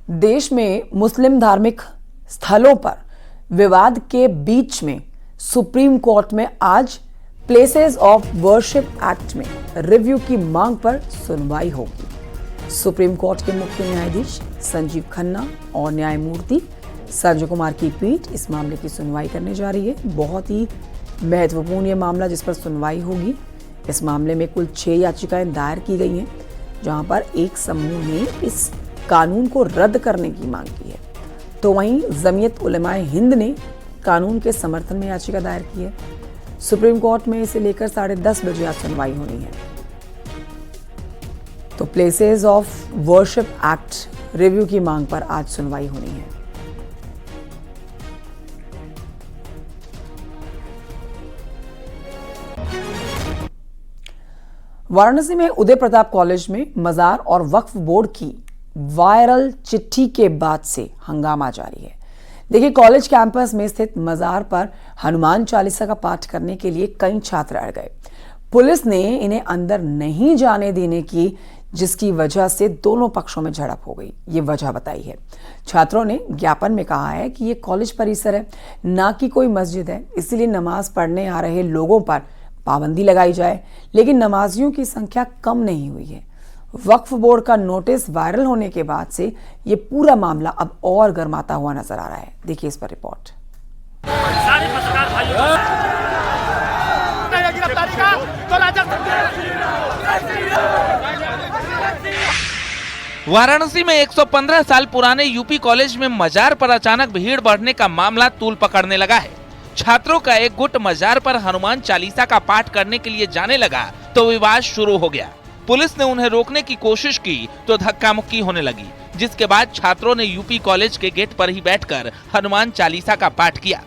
देश में मुस्लिम धार्मिक स्थलों पर विवाद के बीच में सुप्रीम कोर्ट में आज प्लेसेस ऑफ वर्शिप एक्ट में रिव्यू की मांग पर सुनवाई होगी। सुप्रीम कोर्ट के मुख्य न्यायाधीश संजीव खन्ना और न्यायमूर्ति संजय कुमार की पीठ इस मामले की सुनवाई करने जा रही है। बहुत ही महत्वपूर्ण ये मामला जिस पर सुनवाई होगी। इस मामले में कुल 6 याचिकाएं दायर की गई हैं, जहां पर एक समूह ने इस कानून को रद्द करने की मांग की है, तो वहीं जमीयत उलमाए हिंद ने कानून के समर्थन में याचिका दायर की है। सुप्रीम कोर्ट में इसे लेकर 10:30 बजे आज सुनवाई होनी है। तो places of worship act review की मांग पर आज सुनवाई होनी है। वाराणसी में उदय प्रताप कॉलेज में मजार और वक्फ बोर्ड की वायरल चिट्ठी के बाद से हंगामा जारी है। देखिए, कॉलेज कैंपस में स्थित मजार पर हनुमान चालीसा का पाठ करने के लिए कई छात्र अड़ गए। पुलिस ने इन्हें अंदर नहीं जाने देने की, जिसकी वजह से दोनों पक्षों में झड़प हो गई। ये वजह बताई है। छात्रों ने ज्ञापन में कहा है कि ये कॉलेज परिसर है, ना कि कोई मस्जिद है, इसलिए नमाज पढ़ने आ रहे लोगों पर पाबंदी लगाई जाए, लेकिन नमाजियों की संख्या कम नहीं हुई है। वक्फ बोर्ड का नोटिस वायरल होने के बाद से ये पूरा मामला अब और गर्माता हुआ नजर आ रहा है। देखिए इस पर रिपोर्ट। वाराणसी में 115 साल पुराने यूपी कॉलेज में मजार पर अचानक भीड़ बढ़ने का मामला तूल पकड़ने लगा है। छात्रों का एक गुट मजार पर हनुमान चालीसा का पाठ करने के लिए जाने लगा तो विवाद शुरू हो गया। पुलिस ने उन्हें रोकने की कोशिश की तो धक्का मुक्की होने लगी, जिसके बाद छात्रों ने यूपी कॉलेज के गेट पर ही बैठकर हनुमान चालीसा का पाठ किया।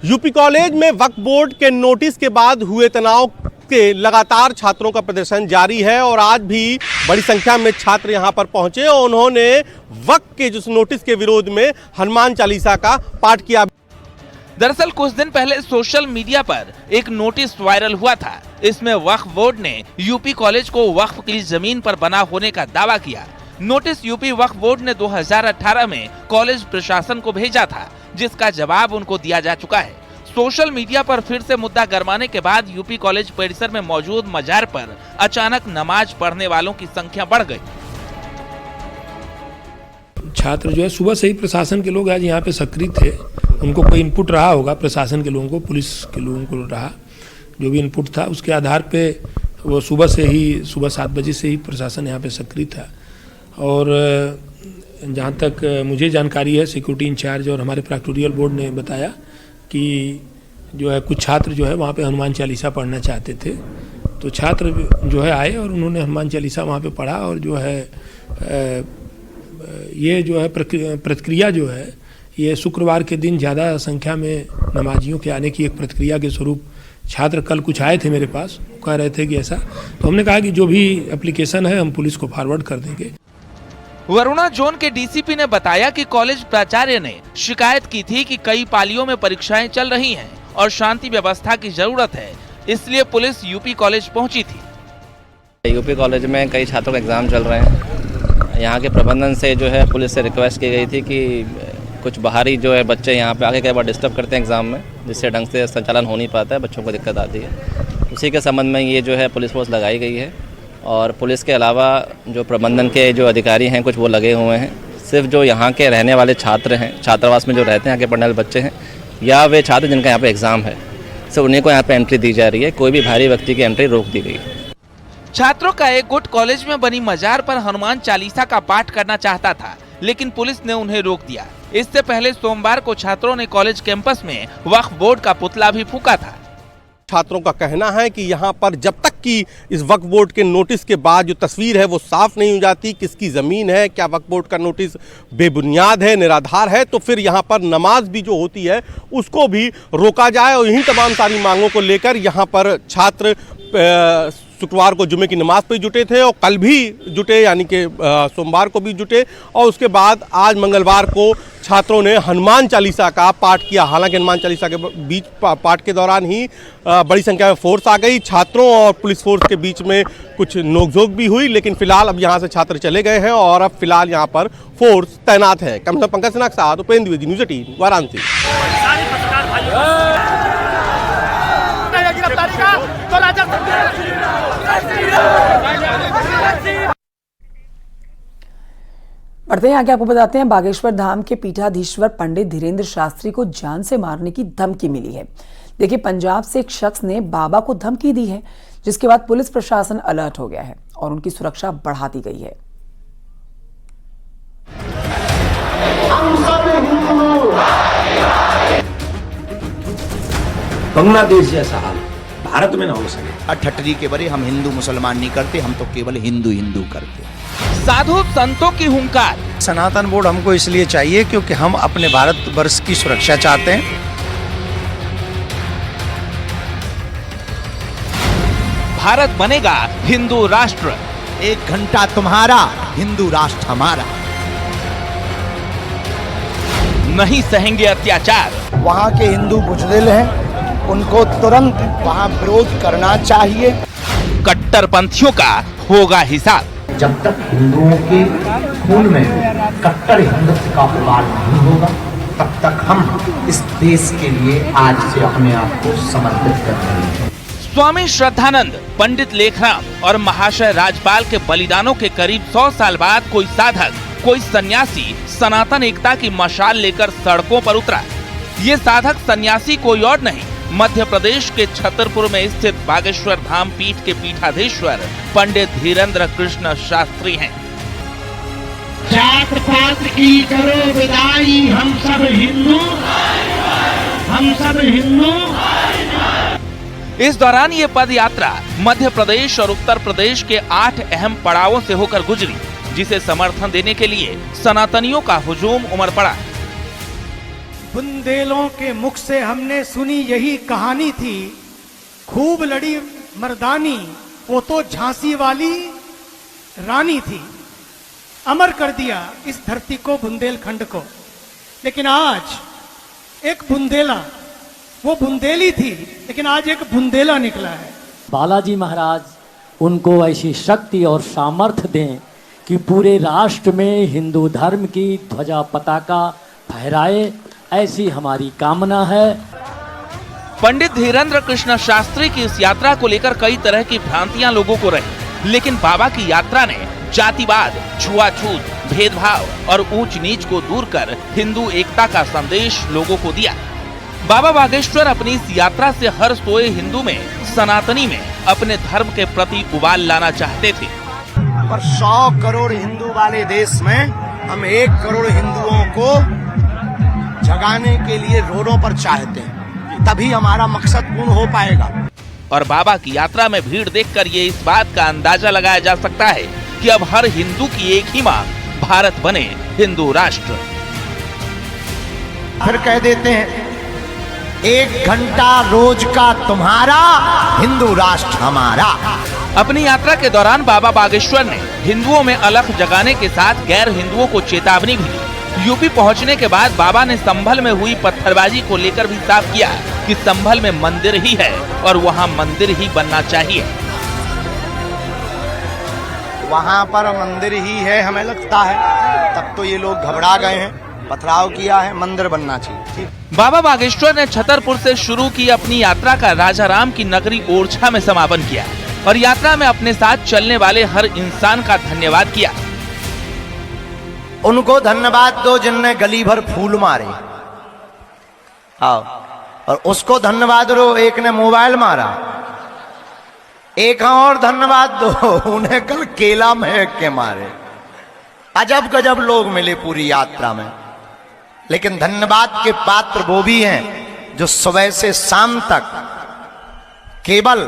यूपी कॉलेज में वक्फ बोर्ड के नोटिस के बाद हुए तनाव के लगातार छात्रों का प्रदर्शन जारी है और आज भी बड़ी संख्या में छात्र यहां पर पहुंचे और उन्होंने वक्फ के जिस नोटिस के विरोध में हनुमान चालीसा का पाठ किया। दरअसल कुछ दिन पहले सोशल मीडिया पर एक नोटिस वायरल हुआ था। इसमें वक्फ बोर्ड ने यूपी कॉलेज को वक्फ की जमीन पर बना होने का दावा किया। नोटिस यूपी वक्फ बोर्ड ने 2018 में कॉलेज प्रशासन को भेजा था, जिसका जवाब उनको दिया जा चुका है। सोशल मीडिया पर फिर से मुद्दा गरमाने के बाद यूपी कॉलेज परिसर में मौजूद मजार पर अचानक नमाज पढ़ने वालों की संख्या बढ़ गई। छात्र जो है सुबह से ही प्रशासन के लोग आज यहाँ पे सक्रिय थे। उनको कोई इनपुट रहा होगा, प्रशासन के लोगों को, पुलिस के लोगों को रहा, जो भी इनपुट था उसके आधार पे वो सुबह 7 बजे से ही प्रशासन यहाँ पे सक्रिय था। और जहाँ तक मुझे जानकारी है, सिक्योरिटी इंचार्ज और हमारे प्रैक्टोरियल बोर्ड ने बताया कि जो है कुछ छात्र जो है वहाँ पे हनुमान चालीसा पढ़ना चाहते थे। तो छात्र जो है आए और उन्होंने हनुमान चालीसा वहाँ पे पढ़ा और जो है ये जो है प्रतिक्रिया जो है ये शुक्रवार के दिन ज़्यादा संख्या में नमाजियों के आने की एक प्रतिक्रिया के स्वरूप छात्र कल कुछ आए थे मेरे पास, कह रहे थे कि ऐसा। तो हमने कहा कि जो भी एप्लीकेशन है हम पुलिस को फॉरवर्ड कर देंगे। वरुणा जोन के डीसीपी ने बताया कि कॉलेज प्राचार्य ने शिकायत की थी कि कई पालियों में परीक्षाएं चल रही हैं और शांति व्यवस्था की जरूरत है, इसलिए पुलिस यूपी कॉलेज पहुंची थी। यूपी कॉलेज में कई छात्रों के एग्जाम चल रहे हैं। यहाँ के प्रबंधन से जो है पुलिस से रिक्वेस्ट की गई थी कि कुछ बाहरी जो है बच्चे यहाँ पे आके कई बार डिस्टर्ब करते हैं एग्ज़ाम में, जिससे ढंग से संचालन हो नहीं पाता है, बच्चों को दिक्कत आती है। उसी के संबंध में ये जो है पुलिस फोर्स लगाई गई है और पुलिस के अलावा जो प्रबंधन के जो अधिकारी हैं कुछ वो लगे हुए हैं। सिर्फ जो यहाँ के रहने वाले छात्र हैं, छात्रावास में जो रहते हैं, यहाँ के पढ़ने वाले बच्चे हैं या वे छात्र जिनका यहाँ पर एग्ज़ाम है, सिर्फ उन्हीं को यहाँ पर एंट्री दी जा रही है। कोई भी बाहरी व्यक्ति की एंट्री रोक दी गई है। छात्रों का एक गुट कॉलेज में बनी मजार पर हनुमान चालीसा का पाठ करना चाहता था, लेकिन पुलिस ने उन्हें रोक दिया। इससे पहले सोमवार को छात्रों ने कॉलेज कैंपस में वक्फ बोर्ड का पुतला भी फूंका था। छात्रों का कहना है कि यहाँ पर जब तक कि इस वक्फ बोर्ड के नोटिस के बाद जो तस्वीर है वो साफ नहीं हो जाती, किसकी ज़मीन है, क्या वक्फ बोर्ड का नोटिस बेबुनियाद है, निराधार है, तो फिर यहाँ पर नमाज भी जो होती है उसको भी रोका जाए। और यही तमाम सारी मांगों को लेकर यहाँ पर छात्र शुक्रवार को जुमे की नमाज पे जुटे थे और कल भी जुटे, यानी कि सोमवार को भी जुटे। और उसके बाद आज मंगलवार को छात्रों ने हनुमान चालीसा का पाठ किया। हालांकि हनुमान चालीसा के बीच पाठ के दौरान ही बड़ी संख्या में फोर्स आ गई। छात्रों और पुलिस फोर्स के बीच में कुछ नोकझोंक भी हुई, लेकिन फिलहाल अब यहाँ से छात्र चले गए हैं और अब फिलहाल यहाँ पर फोर्स तैनात है। कमिश्नर पंकज सिन्हा के साथ उपेंद्र द्विवेदी, न्यूज़ 18 वाराणसी। बढ़ते हैं आगे, आपको बताते हैं बागेश्वर धाम के पीठाधीश्वर पंडित धीरेन्द्र शास्त्री को जान से मारने की धमकी मिली है। देखिए, पंजाब से एक शख्स ने बाबा को धमकी दी है, जिसके बाद पुलिस प्रशासन अलर्ट हो गया है और उनकी सुरक्षा बढ़ा दी गई है। बांग्लादेश जैसा हाल भारत में ना हो सके। ठट्टरी के बरे हम हिंदू मुसलमान नहीं करते, हम तो केवल हिंदू हिंदू करते। साधु संतों की हुंकार। सनातन बोर्ड हमको इसलिए चाहिए क्योंकि हम अपने भारतवर्ष की सुरक्षा चाहते हैं। भारत बनेगा हिंदू राष्ट्र। 1 घंटा तुम्हारा, हिंदू राष्ट्र हमारा। नहीं सहेंगे अत्याचार। वहाँ के हिंदू बुजदिल हैं, उनको तुरंत वहाँ विरोध करना चाहिए। कट्टरपंथियों का होगा हिसाब। जब तक हिंदुओं के खून में कट्टर हिंदुत्व का उबाल नहीं होगा, तब तक हम इस देश के लिए आज से अपने आप को समर्पित कर रहे हैं। स्वामी श्रद्धानंद, पंडित लेखराम और महाशय राजपाल के बलिदानों के करीब 100 साल बाद कोई साधक, कोई सन्यासी सनातन एकता की मशाल लेकर सड़कों पर उतरा। ये साधक सन्यासी कोई और नहीं, मध्य प्रदेश के छतरपुर में स्थित बागेश्वर धाम पीठ के पीठाधीश्वर पंडित धीरेन्द्र कृष्ण शास्त्री हैं। जात पात की करो विदाई, हम सब हिंदू, हम सब हिंदू। इस दौरान ये पद यात्रा मध्य प्रदेश और उत्तर प्रदेश के 8 अहम पड़ावों से होकर गुजरी, जिसे समर्थन देने के लिए सनातनियों का हुजूम उमड़ पड़ा। बुंदेलों के मुख से हमने सुनी यही कहानी थी, खूब लड़ी मर्दानी, वो तो झांसी वाली रानी थी। अमर कर दिया इस धरती को, बुंदेलखंड को। लेकिन आज एक बुंदेला, वो बुंदेली थी, लेकिन आज एक बुंदेला निकला है। बालाजी महाराज उनको ऐसी शक्ति और सामर्थ्य दें कि पूरे राष्ट्र में हिंदू धर्म की ध्वजा पताका फहराए, ऐसी हमारी कामना है। पंडित धीरेन्द्र कृष्ण शास्त्री की इस यात्रा को लेकर कई तरह की भ्रांतियां लोगों को रही, लेकिन बाबा की यात्रा ने जातिवाद, छुआछूत, भेदभाव और ऊंच नीच को दूर कर हिंदू एकता का संदेश लोगों को दिया। बाबा बागेश्वर अपनी इस यात्रा से हर सोए हिंदू में, सनातनी में अपने धर्म के प्रति उबाल लाना चाहते थे। पर 100 करोड़ हिंदू वाले देश में हम 1 करोड़ हिंदुओं को जगाने के लिए रोडों पर चाहते हैं, तभी हमारा मकसद पूर्ण हो पाएगा। और बाबा की यात्रा में भीड़ देखकर ये इस बात का अंदाजा लगाया जा सकता है कि अब हर हिंदू की एक ही मांग, भारत बने हिंदू राष्ट्र। फिर कह देते हैं 1 घंटा रोज का तुम्हारा, हिंदू राष्ट्र हमारा। अपनी यात्रा के दौरान बाबा बागेश्वर ने हिंदुओं में अलख जगाने के साथ गैर हिंदुओं को चेतावनी भी दी। यूपी पहुंचने के बाद बाबा ने संभल में हुई पत्थरबाजी को लेकर भी साफ किया कि संभल में मंदिर ही है और वहां मंदिर ही बनना चाहिए। वहां पर मंदिर ही है, हमें लगता है। तब तो ये लोग घबरा गए हैं, पथराव किया है, मंदिर बनना चाहिए। बाबा बागेश्वर ने छतरपुर से शुरू की अपनी यात्रा का राजाराम की नगरी ओरछा में समापन किया और यात्रा में अपने साथ चलने वाले हर इंसान का धन्यवाद किया। उनको धन्यवाद दो जिनने गली भर फूल मारे, आओ। और उसको धन्यवाद दो एक ने मोबाइल मारा। एक और धन्यवाद दो, उन्हें कल केला महक के मारे। अजब गजब लोग मिले पूरी यात्रा में। लेकिन धन्यवाद के पात्र वो भी हैं जो सुबह से शाम तक केवल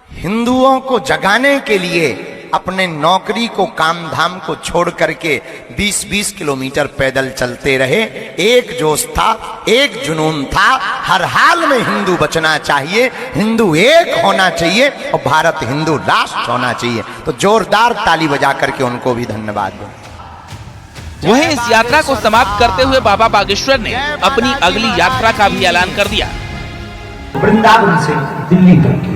हिंदुओं को जगाने के लिए अपने नौकरी को, काम धाम को छोड़ करके 20-20 किलोमीटर पैदल चलते रहे। एक जोश था, एक जुनून था, हर हाल में हिंदू बचना चाहिए, हिंदू एक होना चाहिए और भारत हिंदू राष्ट्र होना चाहिए। तो जोरदार ताली बजा करके उनको भी धन्यवाद दो। वहीं इस यात्रा को समाप्त करते हुए बाबा बागेश्वर ने अपनी अगली यात्रा का भी ऐलान कर दिया। वृंदावन से दिल्ली तक की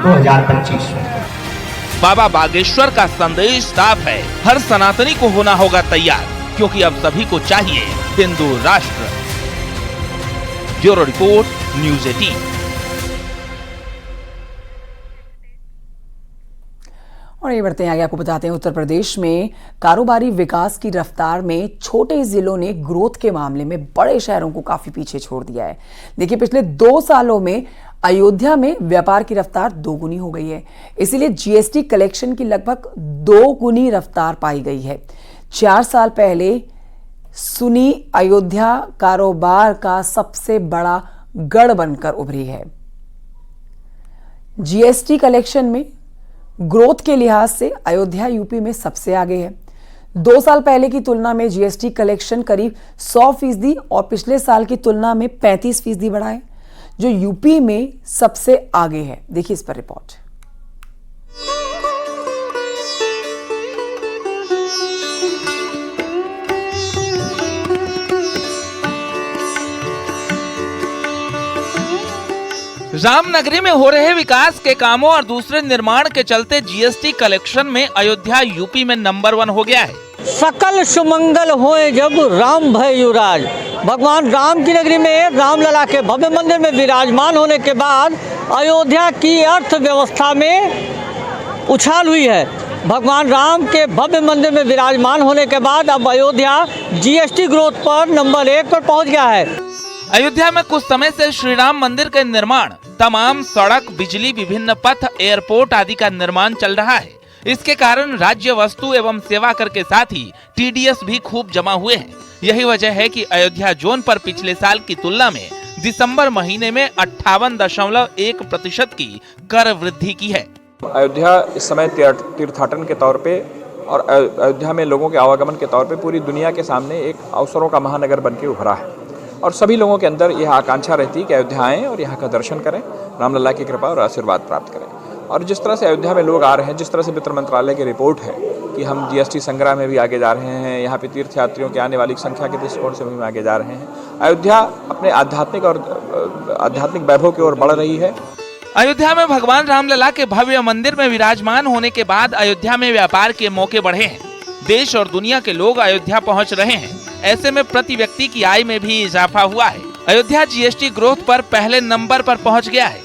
2025 में। बाबा बागेश्वर का संदेश साफ है, हर सनातनी को होना होगा तैयार, क्योंकि अब सभी को चाहिए हिंदू राष्ट्र। Bureau report, news 18। और ये बढ़ते हैं आगे, आपको बताते हैं उत्तर प्रदेश में कारोबारी विकास की रफ्तार में छोटे जिलों ने ग्रोथ के मामले में बड़े शहरों को काफी पीछे छोड़ दिया है। देखिए, पिछले 2 सालों में अयोध्या में व्यापार की रफ्तार 2 गुनी हो गई है। इसीलिए जीएसटी कलेक्शन की लगभग 2 गुनी रफ्तार पाई गई है। 4 साल पहले सुनी अयोध्या कारोबार का सबसे बड़ा गढ़ बनकर उभरी है। जीएसटी कलेक्शन में ग्रोथ के लिहाज से अयोध्या यूपी में सबसे आगे है। 2 साल पहले की तुलना में जीएसटी कलेक्शन करीब 100% और पिछले साल की तुलना में 35% बढ़ा है, जो यूपी में सबसे आगे है। देखिए इस पर रिपोर्ट। रामनगरी में हो रहे विकास के कामों और दूसरे निर्माण के चलते जीएसटी कलेक्शन में अयोध्या यूपी में नंबर 1 हो गया है। सकल सुमंगल होए जब राम भय युवराज। भगवान राम की नगरी में रामलला के भव्य मंदिर में विराजमान होने के बाद अयोध्या की अर्थव्यवस्था में उछाल हुई है। भगवान राम के भव्य मंदिर में विराजमान होने के बाद अब अयोध्या जीएसटी ग्रोथ पर नंबर 1 पर पहुंच गया है। अयोध्या में कुछ समय से श्री राम मंदिर के निर्माण, तमाम सड़क, बिजली, विभिन्न पथ, एयरपोर्ट आदि का निर्माण चल रहा है। इसके कारण राज्य वस्तु एवं सेवा कर के साथ ही टीडीएस भी खूब जमा हुए हैं। यही वजह है कि अयोध्या जोन पर पिछले साल की तुलना में दिसंबर महीने में 58.1% की कर वृद्धि की है। अयोध्या इस समय तीर्थाटन के तौर पे और अयोध्या में लोगों के आवागमन के तौर पे पूरी दुनिया के सामने एक अवसरों का महानगर बन के उभरा है और सभी लोगों के अंदर यह आकांक्षा रहती है कि अयोध्या आएँ और यहाँ का दर्शन करें, रामलला की कृपा और आशीर्वाद प्राप्त करें। और जिस तरह से अयोध्या में लोग आ रहे हैं, जिस तरह से वित्त मंत्रालय की रिपोर्ट है कि हम जीएसटी संग्रह में भी आगे जा रहे हैं, यहाँ पे तीर्थयात्रियों की आने वाली संख्या के दृष्टिकोण से भी आगे जा रहे हैं। अयोध्या अपने आध्यात्मिक वैभव की ओर बढ़ रही है। अयोध्या में भगवान रामलला के भव्य मंदिर में विराजमान होने के बाद अयोध्या में व्यापार के मौके बढ़े हैं। देश और दुनिया के लोग अयोध्या पहुंच रहे हैं। ऐसे में प्रति व्यक्ति की आय में भी इजाफा हुआ है। अयोध्या जीएसटी ग्रोथ पर पहले नंबर पर पहुंच गया है।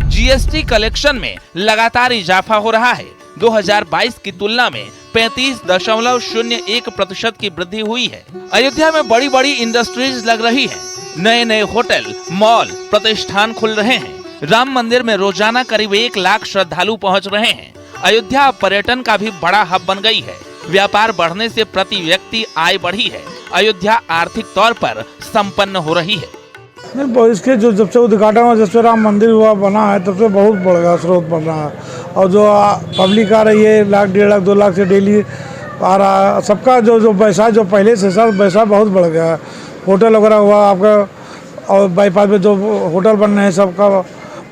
जीएसटी कलेक्शन में लगातार इजाफा हो रहा है। 2022 की तुलना में 35.01% की वृद्धि हुई है। अयोध्या में बड़ी बड़ी इंडस्ट्रीज लग रही है। नए नए होटल, मॉल, प्रतिष्ठान खुल रहे हैं। राम मंदिर में रोजाना करीब 1 लाख श्रद्धालु पहुंच रहे हैं। अयोध्या पर्यटन का भी बड़ा हब बन गई है। व्यापार बढ़ने से प्रति व्यक्ति आय बढ़ी है। अयोध्या आर्थिक तौर पर संपन्न हो रही है। इसके जो जब से उद्घाटन हुआ, जब से राम मंदिर हुआ बना है, तब से बहुत बढ़ गया, स्रोत बढ़ रहा है। और जो पब्लिक आ रही है 1 लाख 1.5 लाख 2 लाख से डेली आ रहा है। सबका जो पैसा जो पहले से सब पैसा बहुत बढ़ गया है। होटल वगैरह हुआ आपका, और बाईपास में जो होटल बन रहे हैं सबका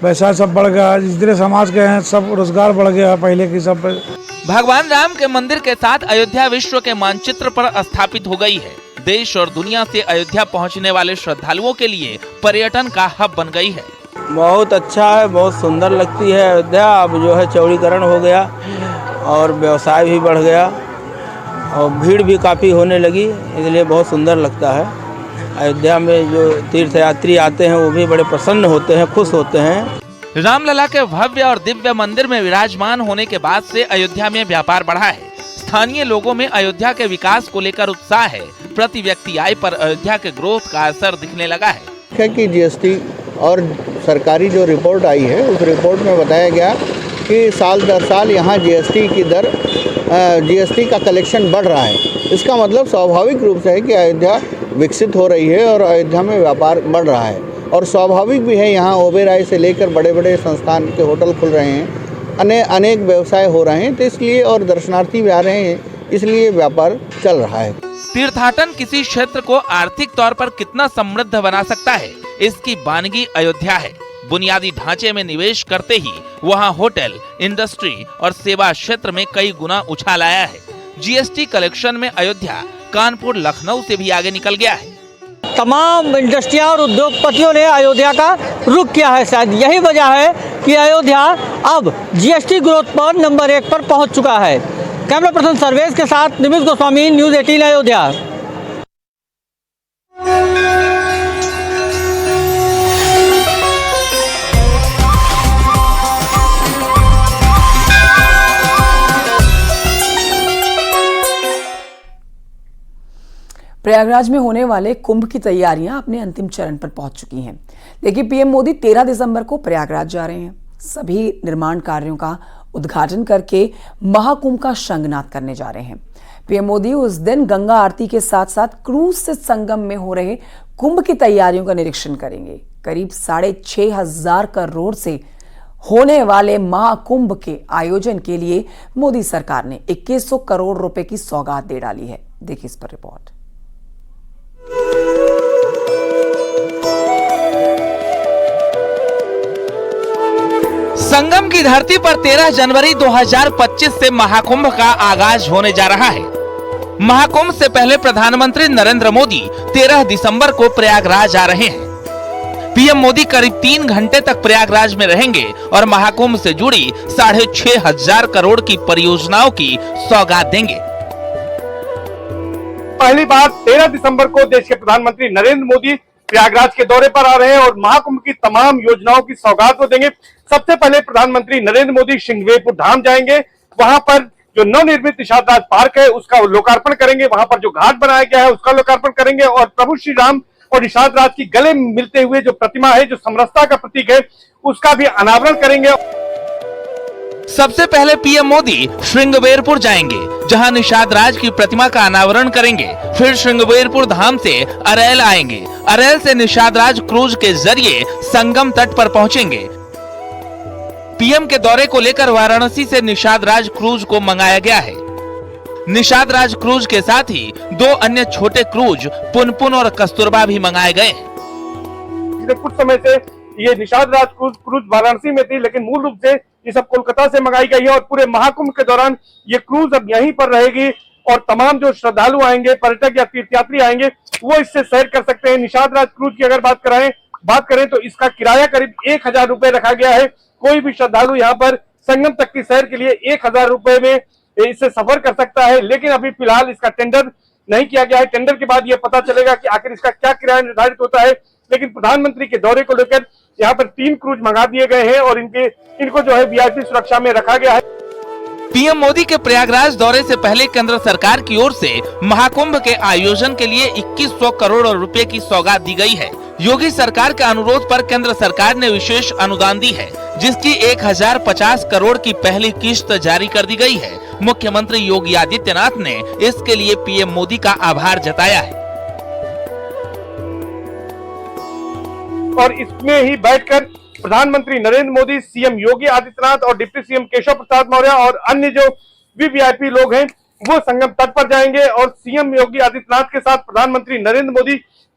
पैसा सब बढ़ गया। जितने समाज के हैं सब रोजगार बढ़ गया पहले की सब। भगवान राम के मंदिर के साथ अयोध्या विश्व के मानचित्र पर स्थापित हो गई है। देश और दुनिया से अयोध्या पहुंचने वाले श्रद्धालुओं के लिए पर्यटन का हब बन गई है। बहुत अच्छा है, बहुत सुंदर लगती है अयोध्या। अब जो है चौड़ीकरण हो गया और व्यवसाय भी बढ़ गया और भीड़ भी काफ़ी होने लगी, इसलिए बहुत सुंदर लगता है। अयोध्या में जो तीर्थयात्री आते हैं वो भी बड़े प्रसन्न होते हैं, खुश होते हैं। रामलला के भव्य और दिव्य मंदिर में विराजमान होने के बाद से अयोध्या में व्यापार बढ़ा है। स्थानीय लोगों में अयोध्या के विकास को लेकर उत्साह है। प्रति व्यक्ति आय पर अयोध्या के ग्रोथ का असर दिखने लगा है कि जीएसटी और सरकारी जो रिपोर्ट आई है, उस रिपोर्ट में बताया गया कि साल दर साल यहाँ जीएसटी की दर, जीएसटी का कलेक्शन बढ़ रहा है। इसका मतलब स्वाभाविक रूप से है कि अयोध्या विकसित हो रही है और अयोध्या में व्यापार बढ़ रहा है। और स्वाभाविक भी है, यहाँ ओबेरॉय से लेकर बड़े बड़े संस्थान के होटल खुल रहे हैं अनेक व्यवसाय हो रहे हैं, तो इसलिए और दर्शनार्थी भी आ रहे हैं, इसलिए व्यापार चल रहा है। तीर्थाटन किसी क्षेत्र को आर्थिक तौर पर कितना समृद्ध बना सकता है, इसकी बानगी अयोध्या है। बुनियादी ढांचे में निवेश करते ही वहां होटल, इंडस्ट्री और सेवा क्षेत्र में कई गुना उछाल आया है। जीएसटी कलेक्शन में अयोध्या कानपुर, लखनऊ से भी आगे निकल गया है। तमाम इंडस्ट्रियां और उद्योगपतियों ने अयोध्या का रुख किया है। शायद यही वजह है कि अयोध्या अब जीएसटी ग्रोथ पर नंबर 1 पर पहुंच चुका है। कैमरा पर्सन सर्वेश के साथ निमिष गोस्वामी, न्यूज़ 18 अयोध्या। प्रयागराज में होने वाले कुंभ की तैयारियां अपने अंतिम चरण पर पहुंच चुकी हैं। लेकिन पीएम मोदी 13 दिसंबर को प्रयागराज जा रहे हैं। सभी निर्माण कार्यों का उद्घाटन करके महाकुंभ का शंखनाद करने जा रहे हैं। पीएम मोदी उस दिन गंगा आरती के साथ साथ क्रूज से संगम में हो रहे कुंभ की तैयारियों का निरीक्षण करेंगे। करीब 6,500 करोड़ से होने वाले महाकुंभ के आयोजन के लिए मोदी सरकार ने 2100 करोड़ रुपए की सौगात दे डाली है। देखिए इस पर रिपोर्ट। संगम की धरती पर 13 जनवरी 2025 से महाकुंभ का आगाज होने जा रहा है। महाकुंभ से पहले प्रधानमंत्री नरेंद्र मोदी 13 दिसंबर को प्रयागराज आ रहे हैं। पीएम मोदी करीब 3 घंटे तक प्रयागराज में रहेंगे और महाकुंभ से जुड़ी 6,500 करोड़ की परियोजनाओं की सौगात देंगे। पहली बार 13 दिसंबर को देश के प्रधानमंत्री नरेंद्र मोदी प्रयागराज के दौरे पर आ रहे हैं और महाकुंभ की तमाम योजनाओं की सौगात को देंगे। सबसे पहले प्रधानमंत्री नरेंद्र मोदी श्रृंगवेरपुर धाम जाएंगे। वहां पर जो नवनिर्मित निषाद राज पार्क है उसका लोकार्पण करेंगे। वहां पर जो घाट बनाया गया है उसका लोकार्पण करेंगे और प्रभु श्री राम और निषाद राज की गले मिलते हुए जो प्रतिमा है, जो समरसता का प्रतीक है, उसका भी अनावरण करेंगे। सबसे पहले पीएम मोदी श्रृंगवेरपुर जाएंगे, जहां निषाद राज की प्रतिमा का अनावरण करेंगे। फिर श्रृंगवेरपुर धाम से अरैल आएंगे। अरैल से निषाद राज क्रूज के जरिए संगम तट पर पहुंचेंगे। पीएम के दौरे को लेकर वाराणसी से निषाद राज क्रूज को मंगाया गया है। निषाद राज क्रूज के साथ ही 2 अन्य छोटे क्रूज पुनपुन और कस्तूरबा भी मंगाए गए। कुछ समय से ये निषाद राज क्रूज वाराणसी में थी, लेकिन मूल रूप से ये सब कोलकाता से मंगाई गई है और पूरे महाकुंभ के दौरान ये क्रूज अब यहीं पर रहेगी और तमाम जो श्रद्धालु आएंगे, पर्यटक या तीर्थयात्री आएंगे, वो इससे सैर कर सकते हैं। निषाद राज क्रूज की अगर बात करें तो इसका किराया करीब 1,000 रुपए रखा गया है। कोई भी श्रद्धालु यहाँ पर संगम तक की सैर के लिए 1,000 रुपए में इससे सफर कर सकता है। लेकिन अभी फिलहाल इसका टेंडर नहीं किया गया है। टेंडर के बाद ये पता चलेगा कि आखिर इसका क्या किराया निर्धारित होता है। लेकिन प्रधानमंत्री के दौरे को लेकर यहाँ पर 3 क्रूज मंगा दिए गए हैं और इनको जो है वीआईपी सुरक्षा में रखा गया है। पीएम मोदी के प्रयागराज दौरे से पहले केंद्र सरकार की ओर से महाकुंभ के आयोजन के लिए 2100 करोड़ रुपए की सौगात दी गई है। योगी सरकार के अनुरोध पर केंद्र सरकार ने विशेष अनुदान दी है, जिसकी 1050 करोड़ की पहली किश्त जारी कर दी गई है। मुख्यमंत्री योगी आदित्यनाथ ने इसके लिए पीएम मोदी का आभार जताया है और इसमें ही बैठकर प्रधानमंत्री नरेंद्र मोदी, सीएम योगी आदित्यनाथ और डिप्टी सीएम केशव प्रसाद मौर्य और अन्य जो वीवीआईपी लोग हैं वो संगम तट पर जाएंगे और सीएम योगी आदित्यनाथ के साथ प्रधानमंत्री नरेंद्र मोदी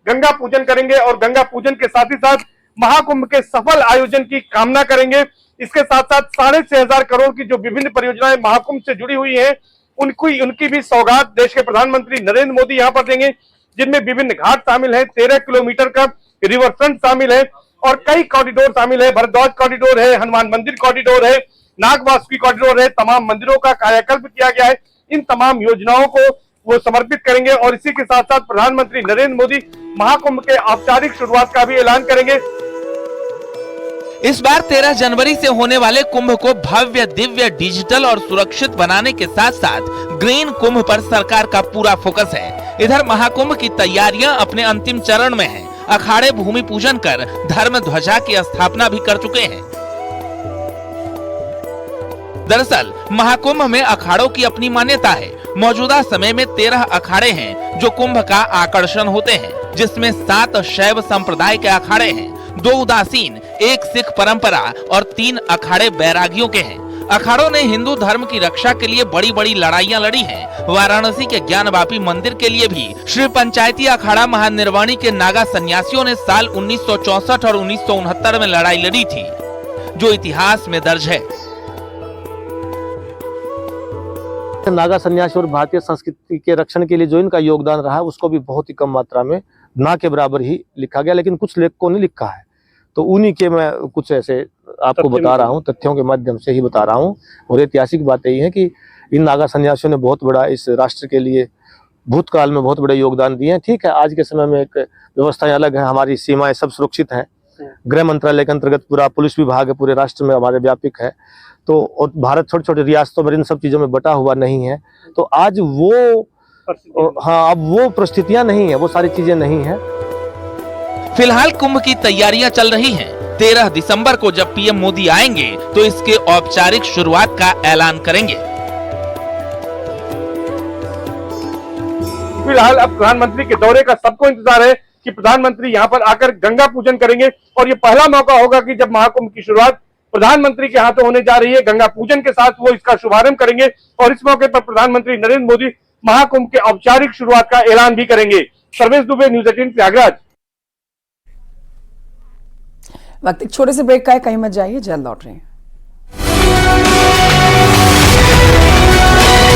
गंगा पूजन करेंगे और गंगा पूजन के साथ ही साथ महाकुंभ के सफल आयोजन की कामना करेंगे। इसके साथ साथ 6,500 करोड़ की जो विभिन्न परियोजनाएं महाकुंभ से जुड़ी हुई हैं उनकी भी सौगात देश के प्रधानमंत्री नरेंद्र मोदी यहाँ पर देंगे, जिनमें विभिन्न घाट शामिल है, 13 किलोमीटर का रिवर फ्रंट शामिल है और कई कॉरिडोर शामिल है। भरद्वाज कॉरिडोर है, हनुमान मंदिर कॉरिडोर है, नागवासुकी कॉरिडोर है। तमाम मंदिरों का कायाकल्प किया गया है। इन तमाम योजनाओं को वो समर्पित करेंगे और इसी के साथ साथ प्रधानमंत्री नरेंद्र मोदी महाकुंभ के औपचारिक शुरुआत का भी ऐलान करेंगे। इस बार 13 जनवरी से होने वाले कुंभ को भव्य, दिव्य, डिजिटल और सुरक्षित बनाने के साथ साथ ग्रीन कुंभ पर सरकार का पूरा फोकस है। इधर महाकुंभ की तैयारियां अपने अंतिम चरण में हैं। अखाड़े भूमि पूजन कर धर्म ध्वजा की स्थापना भी कर चुके हैं। दरअसल महाकुंभ में अखाड़ों की अपनी मान्यता है। मौजूदा समय में 13 अखाड़े हैं जो कुंभ का आकर्षण होते हैं, जिसमें 7 शैव संप्रदाय के अखाड़े हैं, 2 उदासीन, 1 सिख परंपरा और 3 अखाड़े बैरागियों के हैं। अखाड़ों ने हिंदू धर्म की रक्षा के लिए बड़ी बड़ी लड़ाइयां लड़ी हैं। वाराणसी के ज्ञानवापी मंदिर के लिए भी श्री पंचायती अखाड़ा महानिर्वाणी के नागा सन्यासियों ने साल 1964 और 1969 में लड़ाई लड़ी थी, जो इतिहास में दर्ज है। नागा सन्यासी और भारतीय संस्कृति के रक्षण के लिए जो इनका योगदान रहा उसको भी बहुत ही कम मात्रा में ना के बराबर ही लिखा गया, लेकिन कुछ लेखकों ने लिखा है, तो उन्हीं के मैं कुछ ऐसे आपको बता रहा हूँ, तथ्यों के माध्यम से ही बता रहा हूँ। और ऐतिहासिक बात यही है कि इन नागा सन्यासियों ने बहुत बड़ा इस राष्ट्र के लिए भूतकाल में बहुत बड़े योगदान दिए हैं। ठीक है, आज के समय में एक व्यवस्थाएं अलग है, हमारी सीमाएं सब सुरक्षित हैं, गृह मंत्रालय के अंतर्गत पूरा पुलिस विभाग है, पूरे राष्ट्र में हमारे व्यापक है, तो और भारत छोटे छोटे रियासतों में इन सब चीजों में बटा हुआ नहीं है। तो आज वो हाँ, अब वो परिस्थितियां नहीं है, वो सारी चीजें नहीं है। फिलहाल कुंभ की तैयारियां चल रही हैं। 13 दिसंबर को जब पीएम मोदी आएंगे तो इसके औपचारिक शुरुआत का ऐलान करेंगे। फिलहाल अब प्रधानमंत्री के दौरे का सबको इंतजार है कि प्रधानमंत्री यहां पर आकर गंगा पूजन करेंगे, और ये पहला मौका होगा कि जब महाकुंभ की शुरुआत प्रधानमंत्री के हाथों होने जा रही है। गंगा पूजन के साथ वो इसका शुभारंभ करेंगे और इस मौके पर प्रधानमंत्री नरेंद्र मोदी महाकुंभ के औपचारिक शुरुआत का ऐलान भी करेंगे। सर्वेश दुबे, न्यूज़ 18 प्रयागराज। वक्त एक छोटे से ब्रेक का है, कहीं मत जाइए, जल्द लौट रहे हैं।